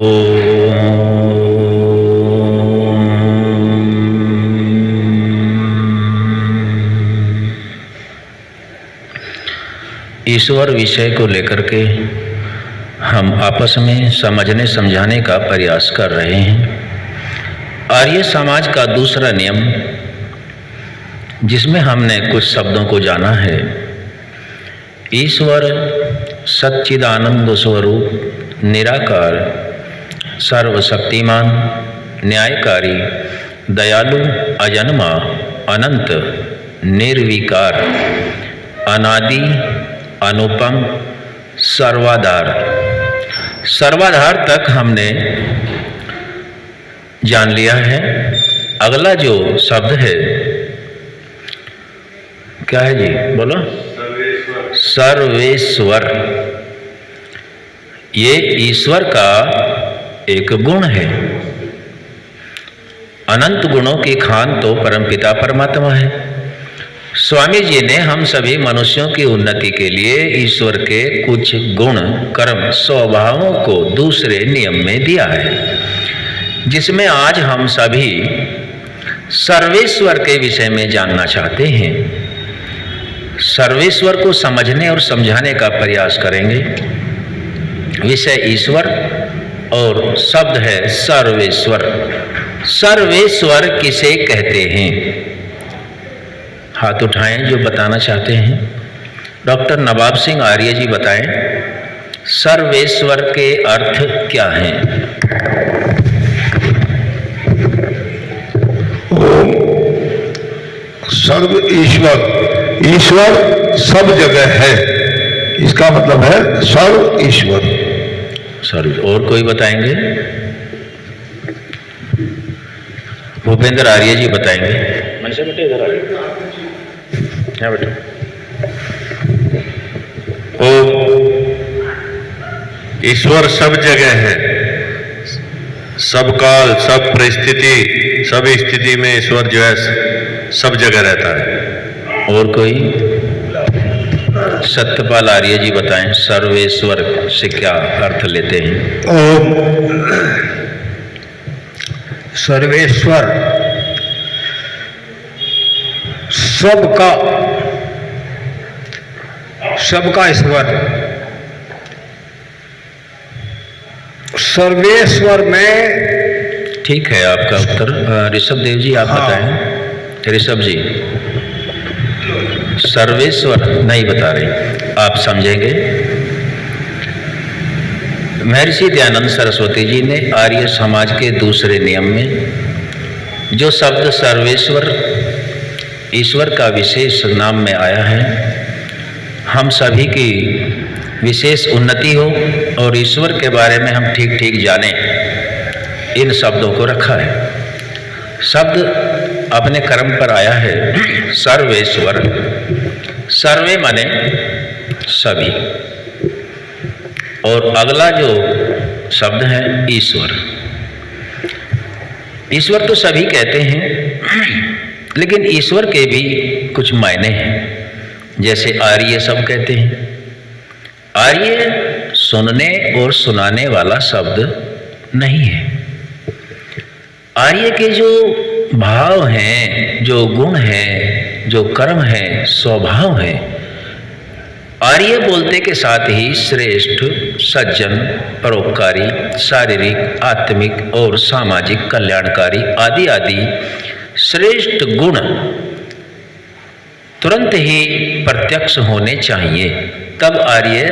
ईश्वर विषय को लेकर के हम आपस में समझने समझाने का प्रयास कर रहे हैं। आर्य समाज का दूसरा नियम, जिसमें हमने कुछ शब्दों को जाना है। ईश्वर सच्चिदानंद स्वरूप, निराकार, सर्वशक्तिमान, न्यायकारी, दयालु, अजन्मा, अनंत, निर्विकार, अनादि, अनुपम, सर्वाधार तक हमने जान लिया है। अगला जो शब्द है क्या है जी, बोलो? सर्वेश्वर। ये ईश्वर का एक गुण है। अनंत गुणों की खान तो परमपिता परमात्मा है। स्वामी जी ने हम सभी मनुष्यों की उन्नति के लिए ईश्वर के कुछ गुण, कर्म, स्वभावों को दूसरे नियम में दिया है, जिसमें आज हम सभी सर्वेश्वर के विषय में जानना चाहते हैं। सर्वेश्वर को समझने और समझाने का प्रयास करेंगे। विषय ईश्वर और शब्द है सर्वेश्वर। सर्वेश्वर किसे कहते हैं? हाथ उठाएं जो बताना चाहते हैं। डॉक्टर नवाब सिंह आर्य जी बताएं, सर्वेश्वर के अर्थ क्या हैं? सर्व ईश्वर, ईश्वर सब जगह है, इसका मतलब है सर्व ईश्वर। सर्व। और कोई बताएंगे? भूपेंद्र आर्य जी बताएंगे। मनसे बेटे इधर आ क्या बेटा? ईश्वर सब जगह है, सब काल, सब परिस्थिति, सब स्थिति में ईश्वर जो है सब जगह रहता है। और कोई? सत्यपाल आर्य जी बताएं, सर्वेश्वर से क्या अर्थ लेते हैं? सर्वेश्वर सबका ईश्वर। सर्वेश्वर में ठीक है आपका उत्तर। ऋषभ देव जी आप बताएं। ऋषभ जी सर्वेश्वर नहीं बता रहे, आप समझेंगे। महर्षि दयानंद सरस्वती जी ने आर्य समाज के दूसरे नियम में जो शब्द सर्वेश्वर ईश्वर का विशेष नाम में आया है, हम सभी की विशेष उन्नति हो और ईश्वर के बारे में हम ठीक ठीक जाने, इन शब्दों को रखा है। शब्द अपने कर्म पर आया है सर्वेश्वर। सर्वे माने सभी, और अगला जो शब्द है ईश्वर। ईश्वर तो सभी कहते हैं, लेकिन ईश्वर के भी कुछ मायने हैं। जैसे आर्य सब कहते हैं। आर्य सुनने और सुनाने वाला शब्द नहीं है। आर्य के जो भाव हैं, जो गुण हैं, जो कर्म हैं, स्वभाव हैं, आर्य बोलते के साथ ही श्रेष्ठ, सज्जन, परोपकारी, शारीरिक, आत्मिक और सामाजिक कल्याणकारी आदि आदि श्रेष्ठ गुण तुरंत ही प्रत्यक्ष होने चाहिए, तब आर्य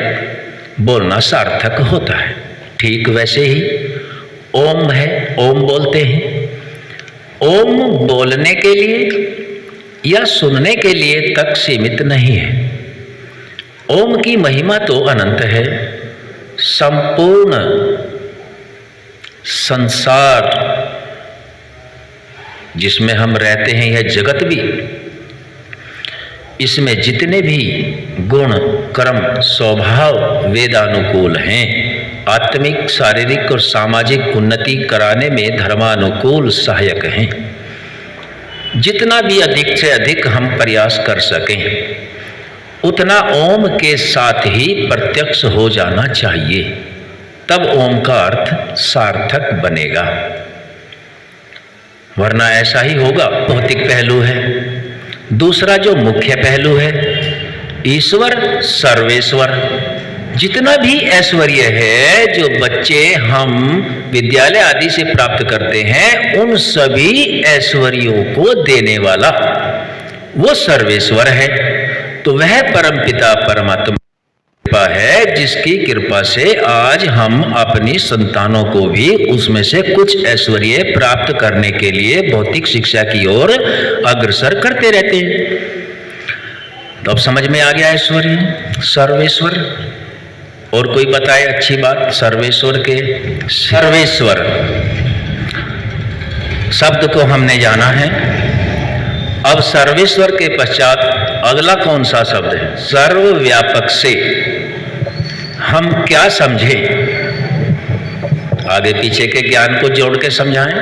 बोलना सार्थक होता है। ठीक वैसे ही ओम है, ओम बोलते हैं। ओम बोलने के लिए या सुनने के लिए तक सीमित नहीं है। ओम की महिमा तो अनंत है। संपूर्ण संसार जिसमें हम रहते हैं, यह जगत भी, इसमें जितने भी गुण, कर्म, स्वभाव वेदानुकूल हैं, आत्मिक, शारीरिक और सामाजिक उन्नति कराने में धर्मानुकूल सहायक हैं। जितना भी अधिक से अधिक हम प्रयास कर सकें, उतना ओम के साथ ही प्रत्यक्ष हो जाना चाहिए। तब ओम का अर्थ सार्थक बनेगा, वरना ऐसा ही होगा। भौतिक पहलू है। दूसरा जो मुख्य पहलू है, ईश्वर सर्वेश्वर। जितना भी ऐश्वर्य है जो बच्चे हम विद्यालय आदि से प्राप्त करते हैं, उन सभी ऐश्वर्यों को देने वाला वो सर्वेश्वर है। तो वह परमपिता परमात्मा कृपा है, जिसकी कृपा से आज हम अपनी संतानों को भी उसमें से कुछ ऐश्वर्य प्राप्त करने के लिए भौतिक शिक्षा की ओर अग्रसर करते रहते हैं। तो अब समझ में आ गया ऐश्वर्य सर्वेश्वर। और कोई बताए अच्छी बात सर्वेश्वर के। सर्वेश्वर शब्द को हमने जाना है। अब सर्वेश्वर के पश्चात अगला कौन सा शब्द है? सर्वव्यापक से हम क्या समझे? आगे पीछे के ज्ञान को जोड़ के समझाएं।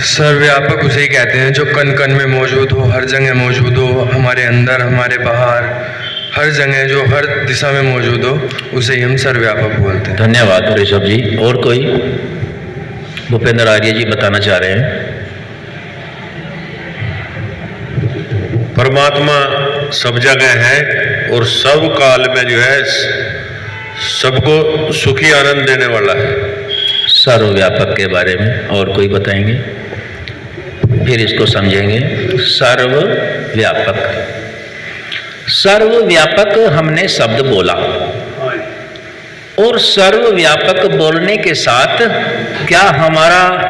सर्वव्यापक उसे ही कहते हैं जो कण कण में मौजूद हो, हर जगह मौजूद हो, हमारे अंदर हमारे बाहर हर जगह जो हर दिशा में मौजूद हो, उसे ही हम सर्वव्यापक बोलते हैं। धन्यवाद ऋषभ जी। और कोई? भूपेंद्र आर्य जी बताना चाह रहे हैं। परमात्मा सब जगह है और सब काल में जो है सबको सुखी आनंद देने वाला है। सर्वव्यापक के बारे में और कोई बताएंगे? फिर इसको समझेंगे। सर्वव्यापक, सर्वव्यापक हमने शब्द बोला, और सर्वव्यापक बोलने के साथ क्या हमारा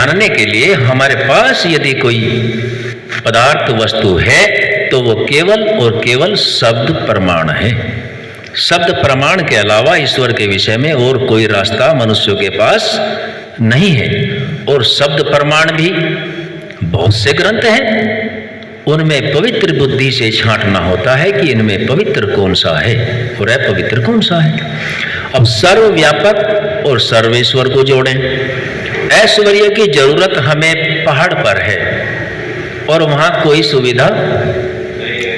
जानने के लिए हमारे पास यदि कोई पदार्थ वस्तु है तो वो केवल और केवल शब्द प्रमाण है। शब्द प्रमाण के अलावा ईश्वर के विषय में और कोई रास्ता मनुष्यों के पास नहीं है। और शब्द प्रमाण भी बहुत से ग्रंथ हैं, उनमें पवित्र बुद्धि से छांटना होता है कि इनमें पवित्र कौन सा है और अपवित्र कौन सा है। अब सर्वव्यापक और सर्वेश्वर को जोड़ें। ऐश्वर्य की जरूरत हमें पहाड़ पर है और वहां कोई सुविधा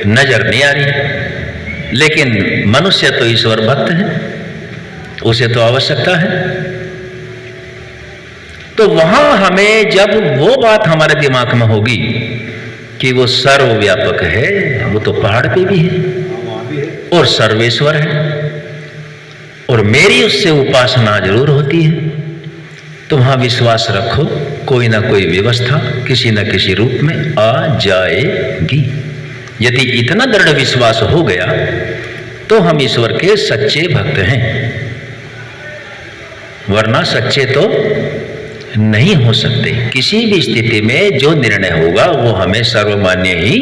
नजर नहीं आ रही, लेकिन मनुष्य तो ईश्वर भक्त है, उसे तो आवश्यकता है। तो वहां हमें जब वो बात हमारे दिमाग में होगी कि वो सर्वव्यापक है, वो तो पहाड़ पे भी है और सर्वेश्वर है और मेरी उससे उपासना जरूर होती है, तो वहां विश्वास रखो कोई ना कोई व्यवस्था किसी न किसी रूप में आ जाएगी। यदि इतना दृढ़ विश्वास हो गया तो हम ईश्वर के सच्चे भक्त हैं, वरना सच्चे तो नहीं हो सकते। किसी भी स्थिति में जो निर्णय होगा वो हमें सर्वमान्य ही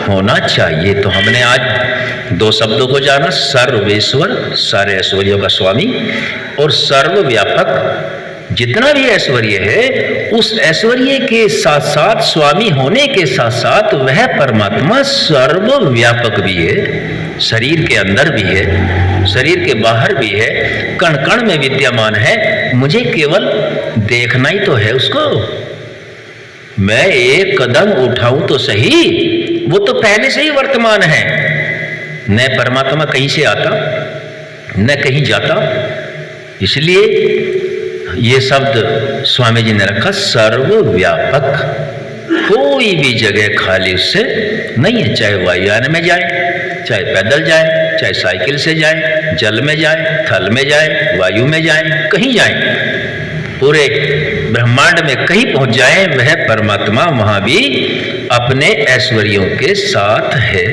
होना चाहिए। तो हमने आज दो शब्दों को जाना, सर्वेश्वर सारे ऐश्वर्यों का स्वामी, और सर्वव्यापक जितना भी ऐश्वर्य है उस ऐश्वर्य के साथ साथ स्वामी होने के साथ साथ वह परमात्मा सर्वव्यापक भी है, शरीर के अंदर भी है, शरीर के बाहर भी है, कण कण में विद्यमान है। मुझे केवल देखना ही तो है उसको। मैं एक कदम उठाऊं तो सही, वो तो पहले से ही वर्तमान है। न परमात्मा कहीं से आता न कहीं जाता, इसलिए ये शब्द स्वामी जी ने रखा सर्वव्यापक, कोई भी जगह खाली उससे नहीं है, चाहे वायुयान में जाए, चाहे पैदल जाए, चाहे साइकिल से जाए, जल में जाए, थल में जाए, वायु में जाए, कहीं जाए, पूरे ब्रह्मांड में कहीं पहुंच जाए, वह परमात्मा वहां भी अपने ऐश्वर्यों के साथ है।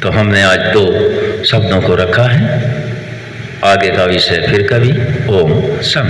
तो हमने आज 2 शब्दों को रखा है, आगे का विषय फिर कभी। ओम सम।